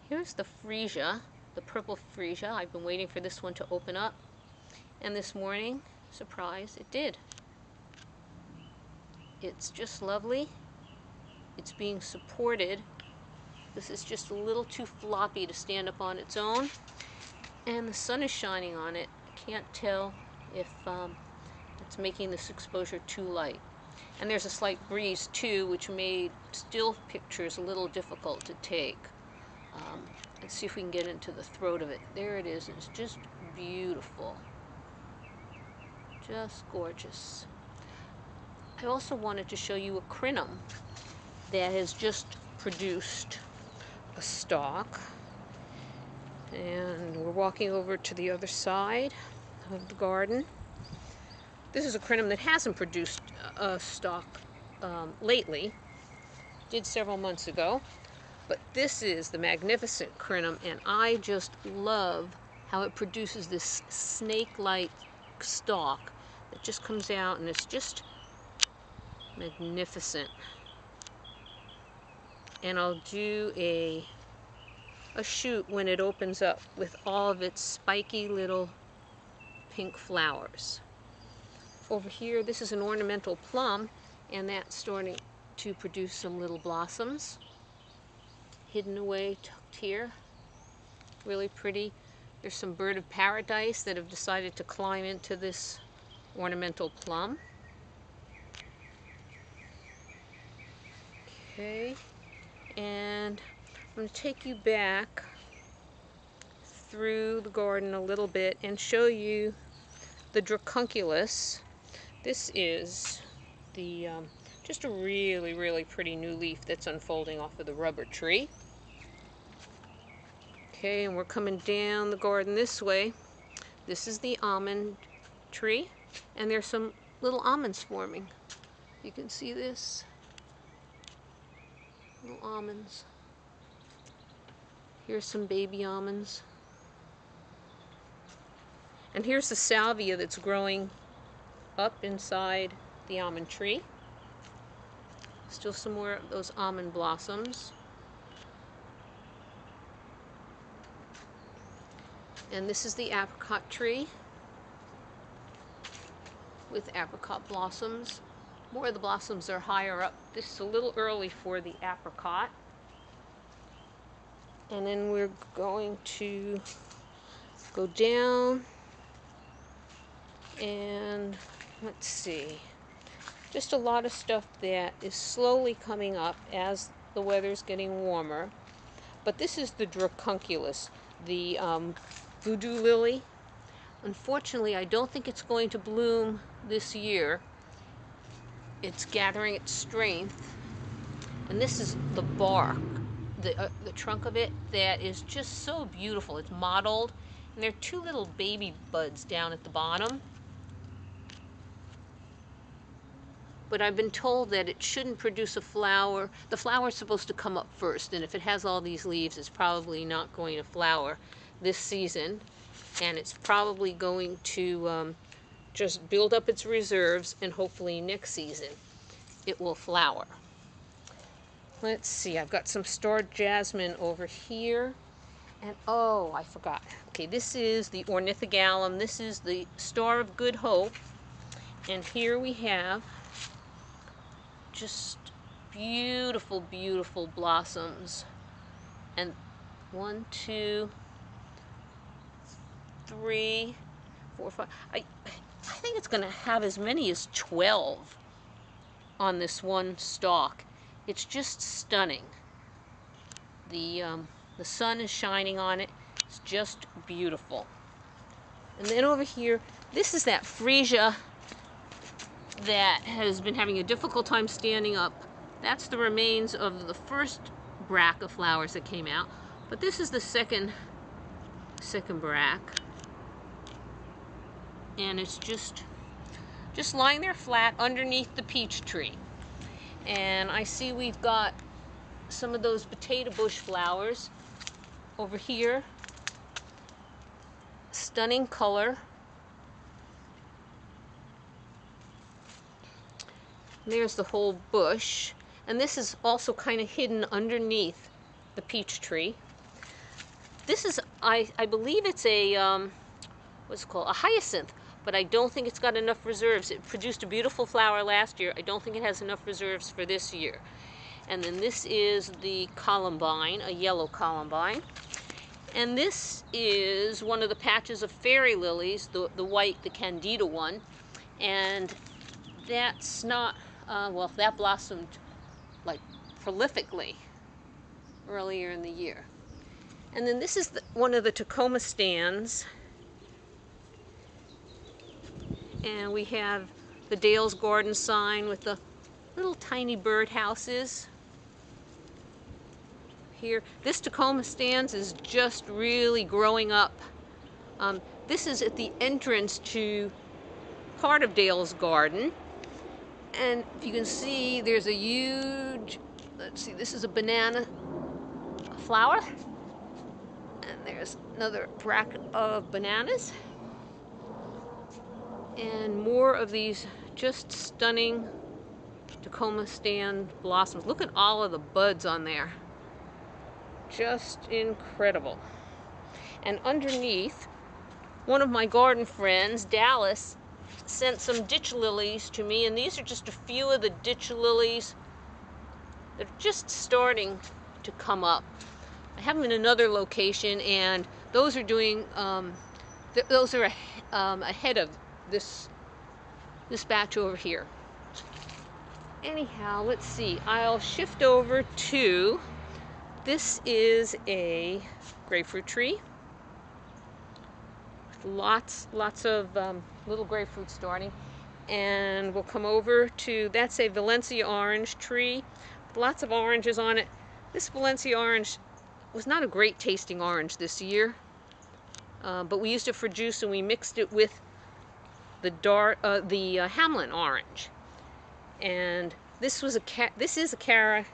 Here's the freesia, the purple freesia. I've been waiting for this one to open up, and this morning, surprise, it did. It's just lovely. It's being supported. This is just a little too floppy to stand up on its own, and the sun is shining on it. I can't tell if it's making this exposure too light. And there's a slight breeze too, which made still pictures a little difficult to take. Let's see if we can get into the throat of it. There it is. It's just beautiful. Just gorgeous. I also wanted to show you a crinum that has just produced a stalk. And we're walking over to the other side of the garden. This is a crinum that hasn't produced a stalk lately. Did several months ago. But this is the magnificent crinum, and I just love how it produces this snake-like stalk that just comes out, and it's just magnificent. And I'll do a shoot when it opens up with all of its spiky little pink flowers. Over here, this is an ornamental plum, and that's starting to produce some little blossoms. Hidden away, tucked here. Really pretty. There's some bird of paradise that have decided to climb into this ornamental plum. Okay, and I'm going to take you back through the garden a little bit and show you the dracunculus. This is the just a really, really pretty new leaf that's unfolding off of the rubber tree. Okay, and we're coming down the garden this way. This is the almond tree, and there's some little almonds forming. You can see this. Little almonds. Here's some baby almonds. And here's the salvia that's growing up inside the almond tree. Still some more of those almond blossoms. And this is the apricot tree with apricot blossoms. More of the blossoms are higher up. This is a little early for the apricot. And then we're going to go down and let's see. Just a lot of stuff that is slowly coming up as the weather's getting warmer. But this is the dracunculus, the voodoo lily. Unfortunately, I don't think it's going to bloom this year. It's gathering its strength. And this is the bark, the trunk of it, that is just so beautiful. It's mottled, and there are two little baby buds down at the bottom. But I've been told that it shouldn't produce a flower. The flower's supposed to come up first, and if it has all these leaves, it's probably not going to flower this season, and it's probably going to just build up its reserves, and hopefully next season it will flower. Let's see, I've got some star jasmine over here, and oh, I forgot. Okay, this is the ornithogalum. This is the Star of Good Hope, and here we have just beautiful, beautiful blossoms. And 1, 2, 3, 4, 5. I think it's going to have as many as 12 on this one stalk. It's just stunning. The sun is shining on it. It's just beautiful. And then over here, this is that freesia that has been having a difficult time standing up. That's the remains of the first bract of flowers that came out. But this is the second bract. And it's just lying there flat underneath the peach tree. And I see we've got some of those potato bush flowers over here. Stunning color. There's the whole bush, and this is also kind of hidden underneath the peach tree. this is, I believe it's a, what's it called? A hyacinth, but I don't think it's got enough reserves. It produced a beautiful flower last year. I don't think it has enough reserves for this year. And then this is the columbine, a yellow columbine. And this is one of the patches of fairy lilies, the white, the candida one. And that's not, well, that blossomed like prolifically earlier in the year. And then this is one of the Tacoma stands. And we have the Dale's Garden sign with the little tiny bird houses. Here, this Tacoma stands is just really growing up. This is at the entrance to part of Dale's Garden. And if you can see, there's a huge, let's see, this is a banana flower. And there's another bracket of bananas. And more of these just stunning Tacoma stand blossoms. Look at all of the buds on there. Just incredible. And underneath, one of my garden friends, Dallas, sent some ditch lilies to me, and these are just a few of the ditch lilies that are just starting to come up. I have them in another location, and those are doing, those are ahead of this batch over here. Anyhow, let's see. I'll shift over to, this is a grapefruit tree. Lots of little grapefruit starting. And we'll come over to, that's a Valencia orange tree with lots of oranges on it. This Valencia orange was not a great tasting orange this year, but we used it for juice and we mixed it with the Hamlin orange. And this was this is a Cara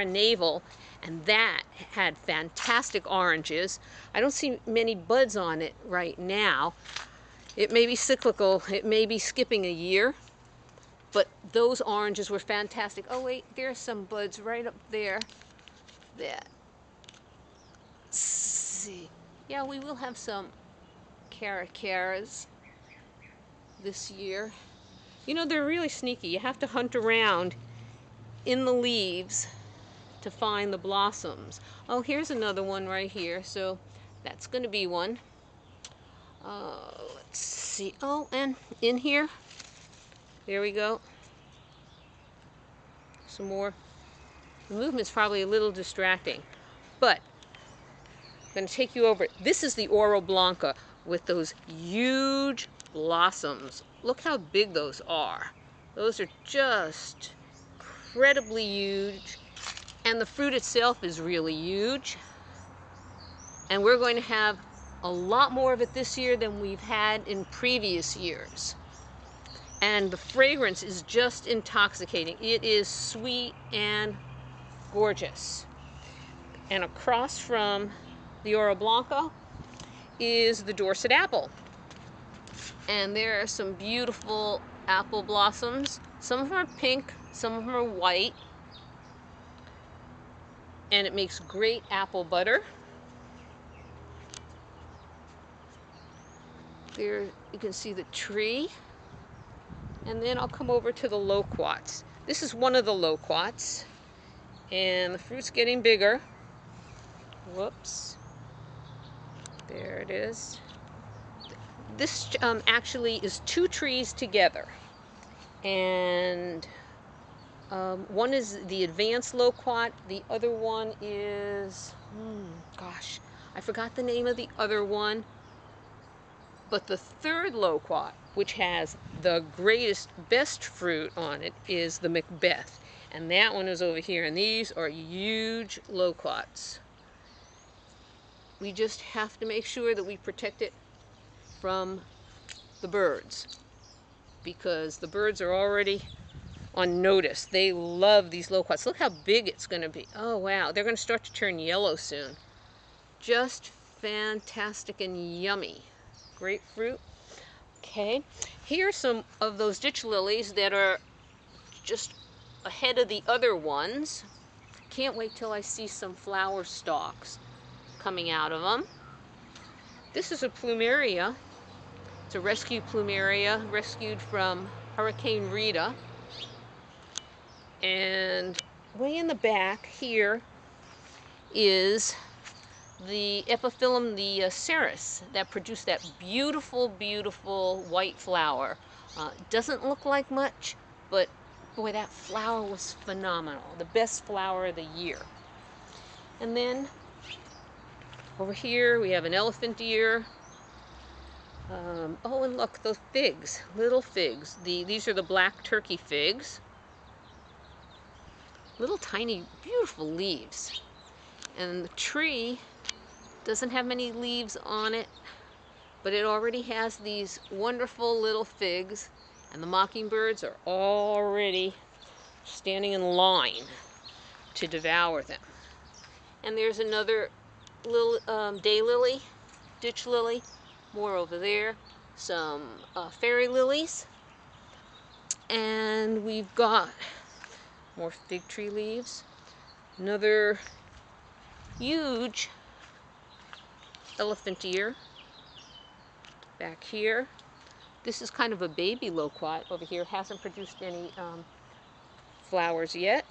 Navel, and that had fantastic oranges. I don't see many buds on it right now. It may be cyclical, it may be skipping a year, but those oranges were fantastic. Oh wait, there's some buds right up there. Let's see. Yeah, we will have some Caras this year. You know, they're really sneaky. You have to hunt around in the leaves to find the blossoms. Oh, here's another one right here, so that's going to be one. Let's see. Oh, and in here, there we go. Some more. The movement's probably a little distracting, but I'm going to take you over. This is the Oro Blanca with those huge blossoms. Look how big those are. Those are just incredibly huge, and the fruit itself is really huge. And we're going to have a lot more of it this year than we've had in previous years. And the fragrance is just intoxicating. It is sweet and gorgeous. And across from the Oro Blanca is the Dorset apple. And there are some beautiful apple blossoms. Some of them are pink, some of them are white. And it makes great apple butter. There you can see the tree. And then I'll come over to the loquats. This is one of the loquats. And the fruit's getting bigger. Whoops. There it is. This actually is two trees together. And one is the advanced loquat. The other one is, gosh, I forgot the name of the other one. But the third loquat, which has the greatest, best fruit on it, is the Macbeth. And that one is over here. And these are huge loquats. We just have to make sure that we protect it from the birds, because the birds are already on notice. They love these loquats. Look how big it's going to be. Oh wow, they're going to start to turn yellow soon. Just fantastic and yummy. Grapefruit. Okay, here's some of those ditch lilies that are just ahead of the other ones. Can't wait till I see some flower stalks coming out of them. This is a plumeria. It's a rescue plumeria, rescued from Hurricane Rita. And way in the back here is the epiphyllum, the ceres, that produced that beautiful, beautiful white flower. Doesn't look like much, but boy, that flower was phenomenal. The best flower of the year. And then over here we have an elephant ear. Oh, and look, those figs, little figs. These are the black turkey figs. Little tiny, beautiful leaves. And the tree doesn't have many leaves on it, but it already has these wonderful little figs, and the mockingbirds are already standing in line to devour them. And there's another little daylily, ditch lily, more over there, some fairy lilies, and we've got more fig tree leaves, another huge elephant ear back here. This is kind of a baby loquat over here, hasn't produced any flowers yet.